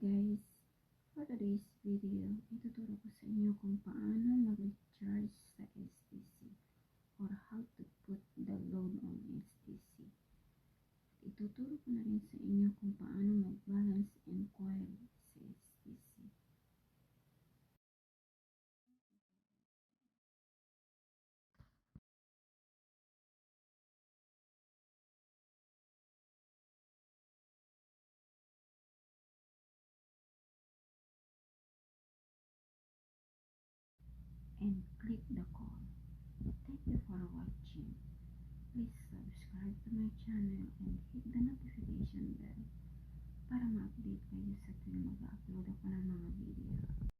guys, for today's video, ituturo ko sa inyo kung paano mag-recharge sa STC or how to put the load on STC. Ituturo ko na rin sa inyo kung paano mag-balance inquiry sa STC. And click the call. Thank you for watching. Please subscribe to my channel and hit the notification bell para ma-update kayo sa tuwing mag-upload ako ng mga video.